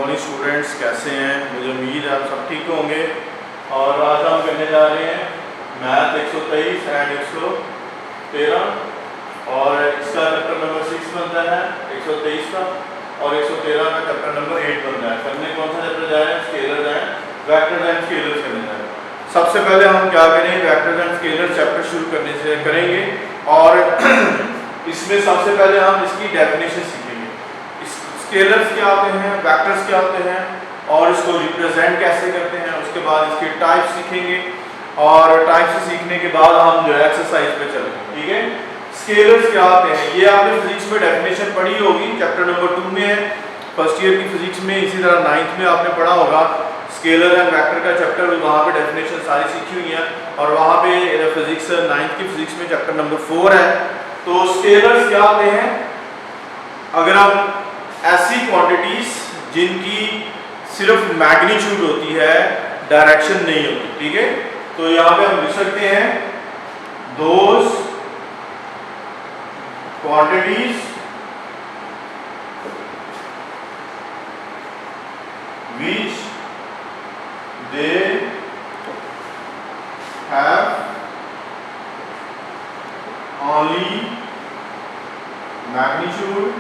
Morning students, कैसे हैं? मुझे उम्मीद है आप सब ठीक होंगे। और आज हम करने जा रहे हैं मैथ 123 एंड 113 और इसका चैप्टर नंबर 6 बनता है 123 का, और 113 का चैप्टर नंबर 8 बनता है। करने कौन सा चैप्टर जा रहे हैं? Scalars and vectors and scalars करने जा रहे हैं। सबसे पहले हम क्या करें, वेक्टर्स एंड स्केलर्स चैप्टर शुरू करने से करेंगे और इसमें सबसे पहले हम इसकी डेफिनेशन सीखेंगे। स्केलर्स क्या होते हैं, वेक्टर्स क्या होते हैं और इसको रिप्रेजेंट कैसे करते हैं। उसके बाद इसके टाइप सीखेंगे और टाइप से सीखने के बाद हम जो है एक्सरसाइज पे चलेंगे। ठीक है, स्केलर्स क्या होते हैं ये आपने फिजिक्स में डेफिनेशन पढ़ी होगी, चैप्टर नंबर 2 में है, फर्स्ट ईयर की फिजिक्स में। इसी तरह 9th में आपने पढ़ा होगा स्केलर एंड वेक्टर का चैप्टर, वहाँ पे डेफिनेशन सारी सीखी हुई है। और वहाँ पे फिजिक्स 9th की फिजिक्स में चैप्टर नंबर 4 है। तो स्केलर्स क्या होते हैं? अगर हम ऐसी क्वांटिटीज जिनकी सिर्फ मैग्नीट्यूड होती है, डायरेक्शन नहीं होती। ठीक है, तो यहां पे हम लिख सकते हैं those quantities which they have only magnitude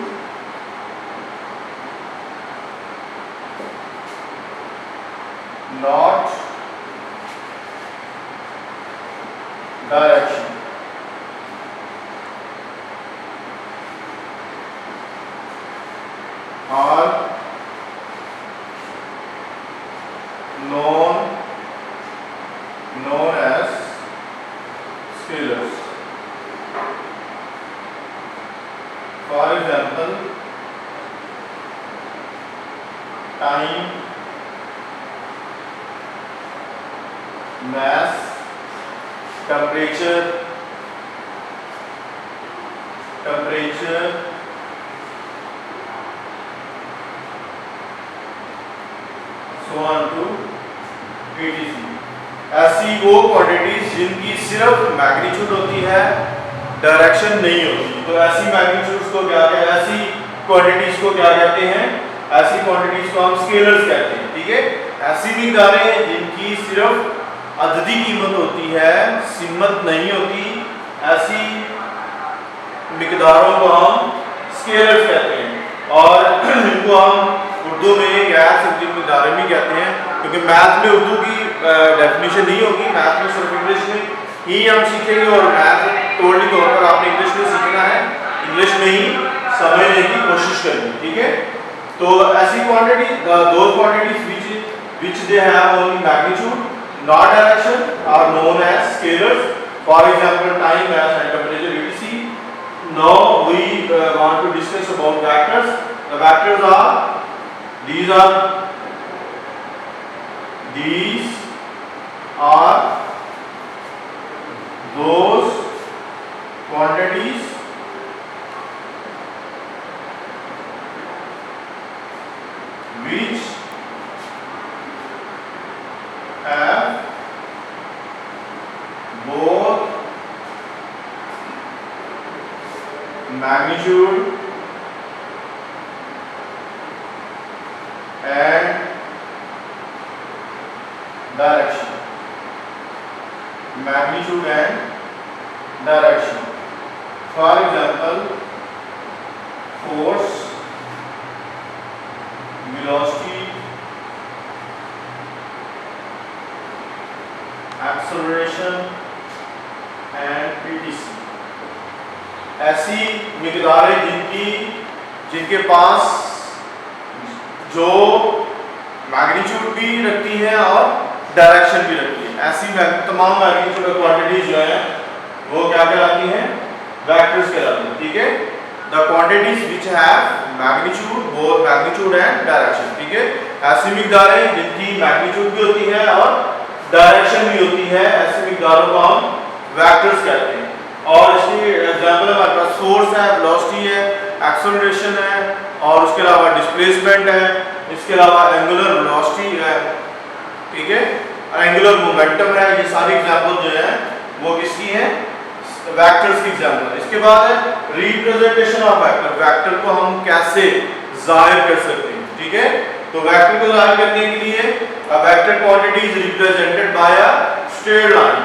not direction। are known as scalars। For example, time, mass, temperature, so on to etc। ऐसी वो क्वांटिटीज जिनकी सिर्फ मैग्नीट्यूड होती है, डायरेक्शन नहीं होती। तो ऐसी मैग्नीट्यूड्स को क्या कहते हैं, ऐसी क्वांटिटीज को क्या कहते हैं? ऐसी क्वांटिटीज को हम स्केलर्स कहते हैं। ठीक है, ऐसी मिक़दारें जिनकी सिर्फ अददी कीमत होती है, सिमत नहीं होती, ऐसी मिक़दारों को हम स्केलर्स कहते हैं। और इनको हम उर्दू में गैर संकीर्ण मिक़दारें भी कहते हैं, क्योंकि मैथ में उर्दू की डेफिनेशन नहीं होगी, मैथ में सिर्फ इंग्लिश में ही हम सीखेंगे। और मैथ टोटली तौर पर आपने इंग्लिश में सीखना है, इंग्लिश में ही समझने की कोशिश करनी। ठीक है, तो ऐसी क्वांटिटी, दो quantities which they have only magnitude not direction are known as scalars। For example, time, mass and temperature etc। Now we want to discuss about vectors। The vectors are these are those quantities which have both magnitude and direction। magnitude and direction। For example, force, velocity, acceleration and etc। ऐसी मिक़दारें जिनके पास जो magnitude भी रखती है और direction भी रखती है, ऐसी तमाम मैग्नीट्यूड क्वांटिटीज जो है वो क्या कहलाती हैं? वेक्टर्स कहलाती हैं। ठीक है, the quantities which have magnitude, both magnitude and direction. ठीक है, ऐसी मिक़दारें जिनकी मैग्नीट्यूड भी होती है और डायरेक्शन भी होती है, ऐसी मिक़दारों को हम वेक्टर्स कहते हैं। और इसकी एग्जांपल हमारे पास फोर्स है, वेलोसिटी है, एक्सेलरेशन है और उसके अलावा डिस्प्लेसमेंट है, इसके अलावा एंगुलर वेलोसिटी है। ठीक है, एंगुलर मोमेंटम है। ये सारी एग्जांपल जो है वो किसकी है? वेक्टर्स की एग्जांपल। इसके बाद है रिप्रेजेंटेशन ऑफ वेक्टर। वेक्टर को हम कैसे जाहिर कर सकते हैं? ठीक है, तो वेक्टर को ज़ाहिर करने के लिए a vector quantity is represented by a straight line.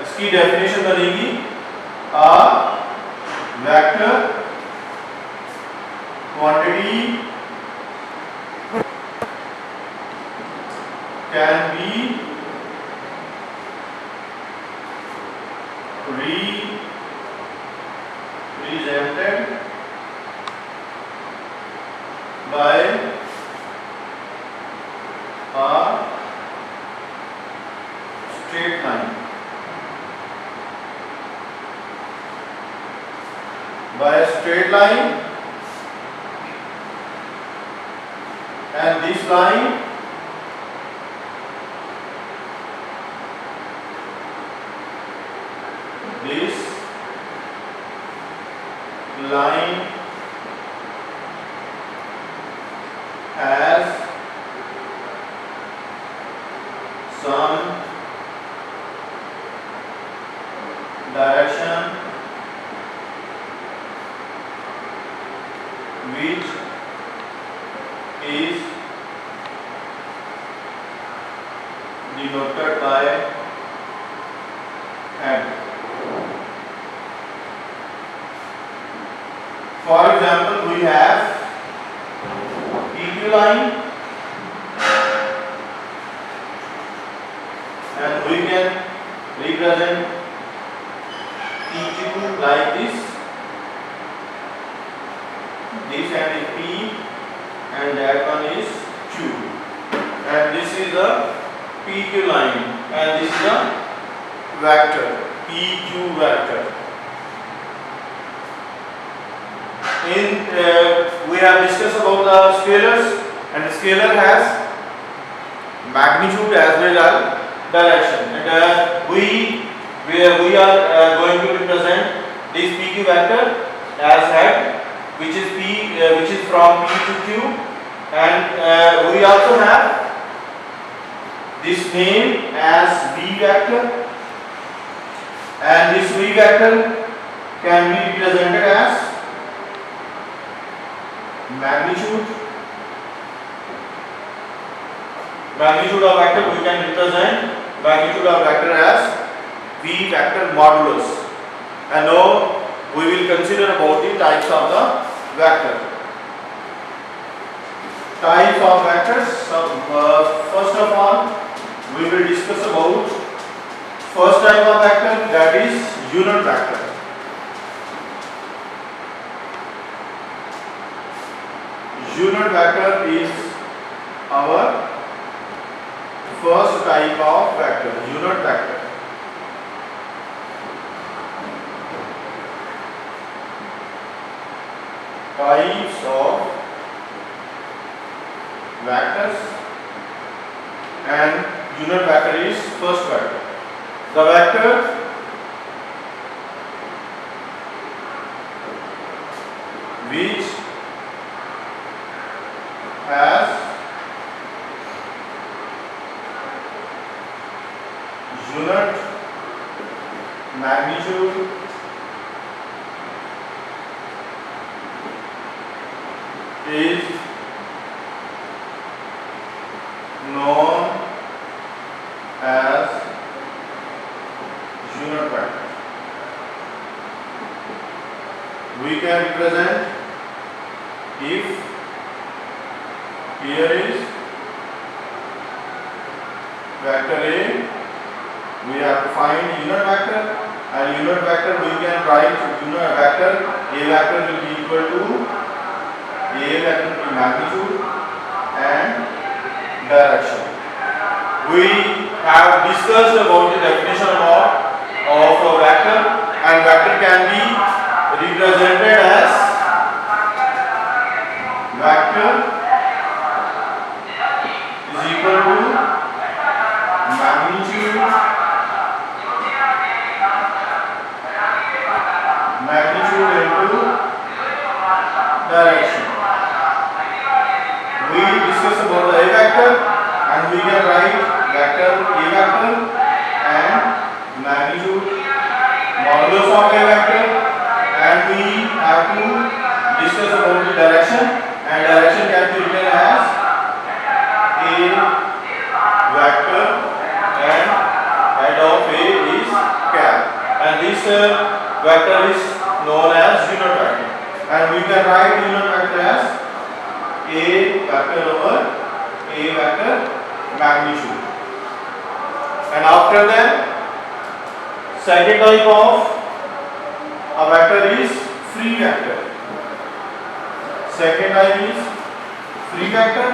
इसकी डेफिनेशन बनेगी a vector quantity can be represented by a straight line. By a straight line, and this line has some direction which is denoted by M. For example, we have PQ line, and we can represent PQ like this. This hand is P and that one is Q, and this is the PQ line, and this is the vector PQ vector. We have discussed about the scalars, and the scalar has magnitude as well as direction, and we are going to represent this PQ vector as head, which is which is from P to Q, and we also have this name as V vector, and this V vector can be represented as magnitude of vector. We can represent magnitude of vector as V vector modulus, and now we will consider about the types of the vector. Types of vectors. First of all, we will discuss about first type of vector, that is unit vector. Unit vector is our first type of vector, unit vector. Types of vectors, and unit vector is first vector. The vector which has unit magnitude is known as unit vector. We can represent, if here is vector A, we have to find unit vector, and unit vector we can write unit vector. A vector will be equal to A vector will be magnitude and direction. We have discussed about the definition of a vector, and vector can be represented as vector is equal to magnitude into direction. We discuss about the A vector, and we can write vector A vector and magnitude modulus of A vector, and we have to discuss about the direction, and direction can be written as vector is known as unit vector, and we can write unit vector as A vector over A vector magnitude. And after that, second type of a vector is free vector. Second type is free vector.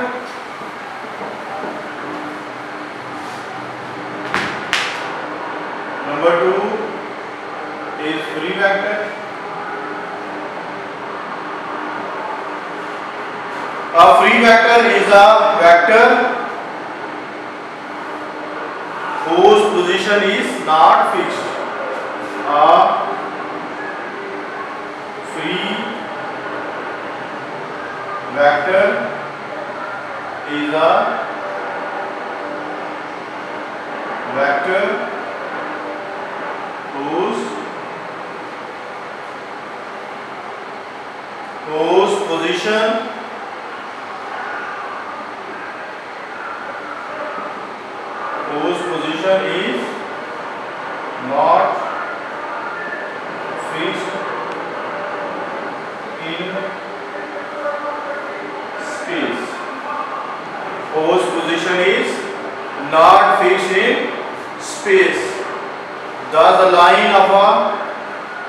Number 2 is free vector. A free vector is a vector whose position is not fixed. A free vector is a vector whose position is not fixed in space. Whose position is not fixed in space. Thus, the line of a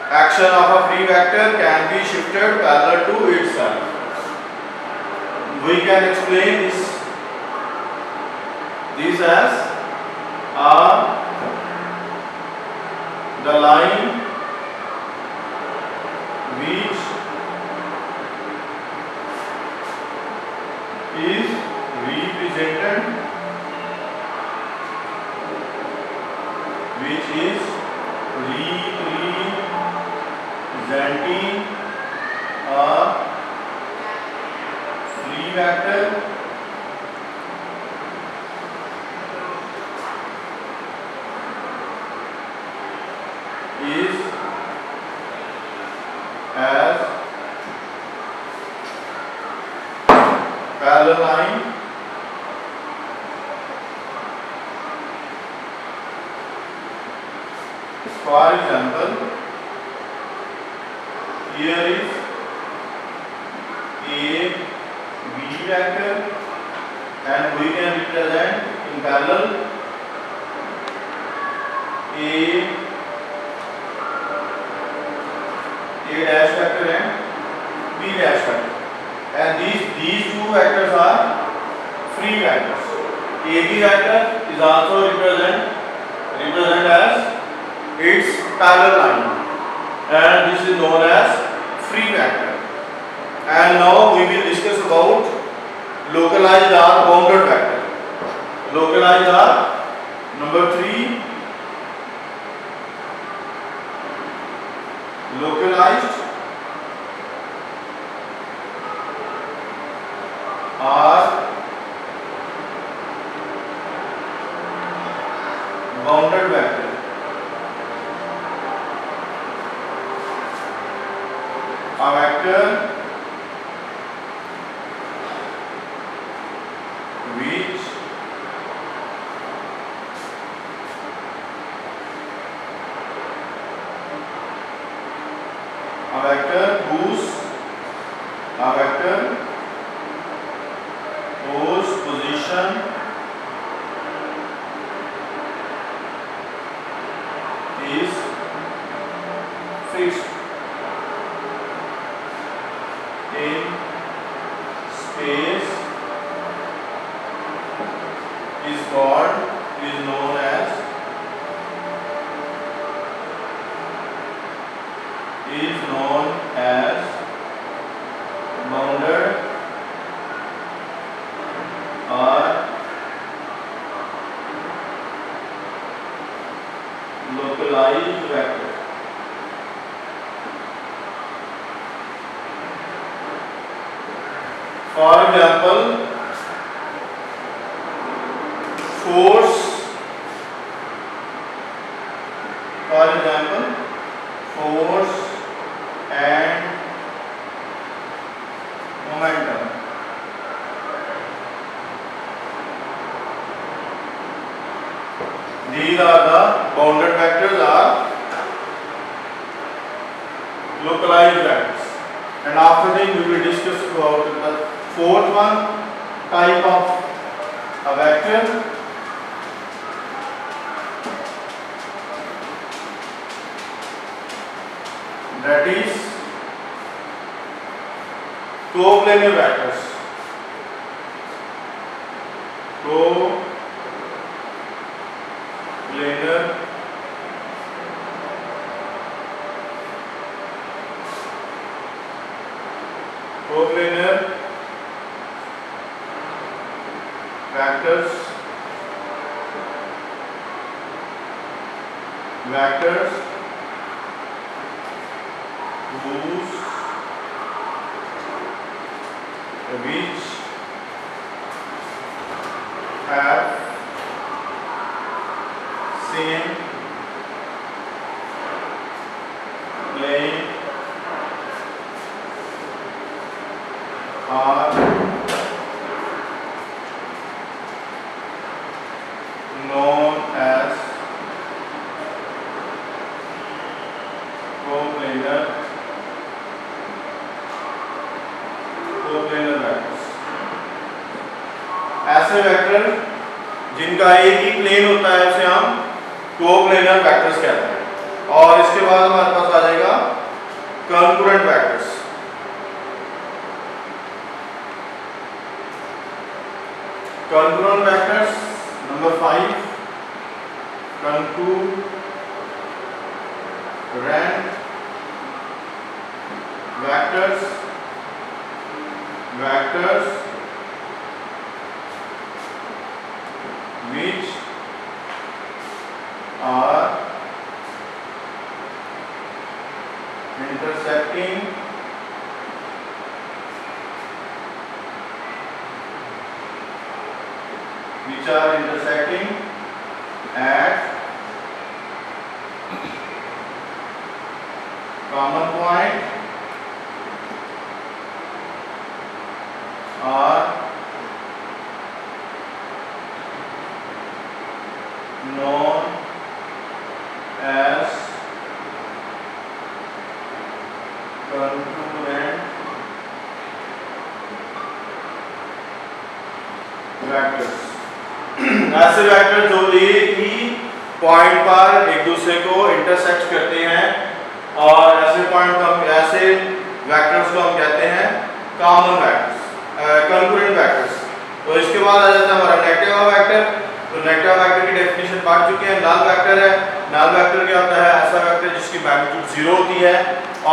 action of a free vector can be shifted parallel to itself. We can explain this as the line which is representing a free vector is as parallel line for example, here is a B vector and we can represent in parallel a dash vector and B dash vector, and these two vectors are free vectors. AB vector is also represent as its parallel line, and this is known as free vector. And now we will discuss about localized or bounded vector. Localized are number 3. Localized are bounded vector. A vector which whose position is fixed in space is known as bounded or localized vector. For example, force and momentum. These are the bounded vectors are localized vectors. And after that we will discuss about the fourth one type of a vector, that is coplanar vectors. Coplanar vectors which have same plane are known as coplanar vectors. ऐसे vector जिनका एक ही plane होता है उसे हम coplanar vectors कहते हैं। और इसके बाद हमारे पास आ जाएगा concurrent vectors. Concurrent vectors number 5, concurrent vectors which are intersecting at common point are known as concurrent vectors। ऐसे वेक्टर जो एक ही पॉइंट पर एक दूसरे को इंटरसेक्ट करते हैं और ऐसे पॉइंट को हम ऐसे वेक्टर्स को हम कहते हैं कॉमन वेक्टर्स, कंकरेंट वेक्टर्स। तो इसके बाद आ जाता है हमारा नेगेटिव वेक्टर। तो नेगेटिव वेक्टर की डेफिनेशन पढ़ चुके हैं। नल वेक्टर है, नल वेक्टर क्या होता है? ऐसा वेक्टर जिसकी मैग्नीट्यूड 0 होती है।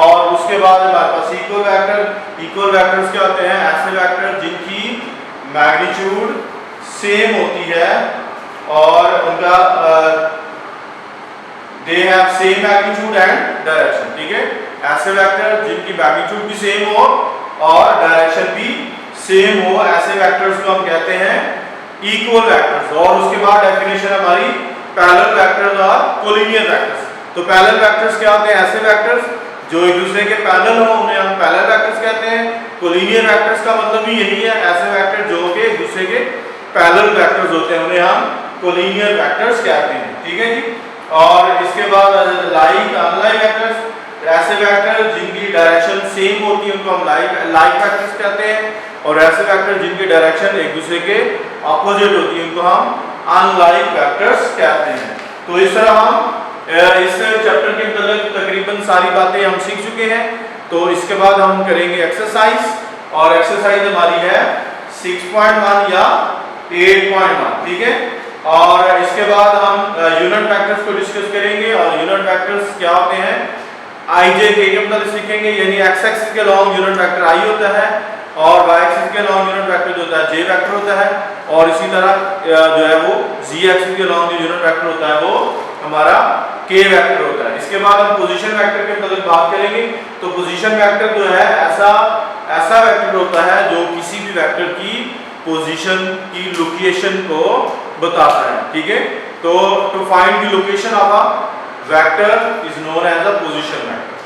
और उसके बाद हमारे पास इक्वल वेक्टर। इक्वल वेक्टर्स क्या होते हैं? ऐसे वेक्टर जिनकी मैग्नीट्यूड सेम होती है और उनका they have same magnitude and direction. ठीक है, ऐसे वेक्टर जिनकी मैग्नीट्यूड भी सेम हो और डायरेक्शन भी सेम हो, ऐसे वेक्टर्स को हम कहते हैं इक्वल वेक्टर्स। और उसके बाद डेफिनेशन हमारी पैरेलल वेक्टर्स और कोलिनियर वेक्टर्स। तो पैरेलल वेक्टर्स क्या होते हैं? ऐसे वेक्टर्स जो एक दूसरे के पैरेलल हो उन्हें हम पैरेलल वेक्टर्स कहते हैं। कोलिनियर वेक्टर्स का मतलब भी यही है, ऐसे वेक्टर जो कि एक दूसरे के पैरेलल वेक्टर्स होते हैं उन्हें हम कोलिनियर वेक्टर्स कहते हैं। ठीक है जी। और इसके बाद लाइक अनलाइक वेक्टर्स, ऐसे वेक्टर जिनकी डायरेक्शन सेम होती है उनको हम लाइक वेक्टर्स कहते हैं। और ऐसे वेक्टर जिनकी डायरेक्शन एक दूसरे के ऑपोजिट होती है उनको हम अनलाइक वेक्टर्स कहते हैं। तो इस तरह हम इस चैप्टर के अंतर्गत तकरीबन सारी बातें हम सीख चुके हैं। तो इसके बाद हम करेंगे एक्सरसाइज, और एक्सरसाइज हमारी है 6.1 या 8.1। ठीक है, और इसके बाद हम यूनिट वेक्टर्स को डिस्कस करेंगे। और यूनिट वेक्टर्स क्या होते हैं? आई जे के मतलब सीखेंगे, यानी एक्स एक्सिस के लॉन्ग यूनिट वेक्टर आई होता है और वाई एक्सिस के लॉन्ग यूनिट वेक्टर जो होता है जे वेक्टर होता है। और इसी तरह जो है वो जी एक्सिस के लॉन्ग जो यूनिट वेक्टर होता है वो हमारा के वेक्टर होता है। इसके बाद हम पोजीशन वेक्टर के मतलब बात करेंगे। तो पोजीशन वेक्टर जो है ऐसा वेक्टर होता है जो किसी भी वेक्टर की पोजीशन की लोकेशन को बताता है। ठीक है, तो to find the location of a vector is known as a position vector.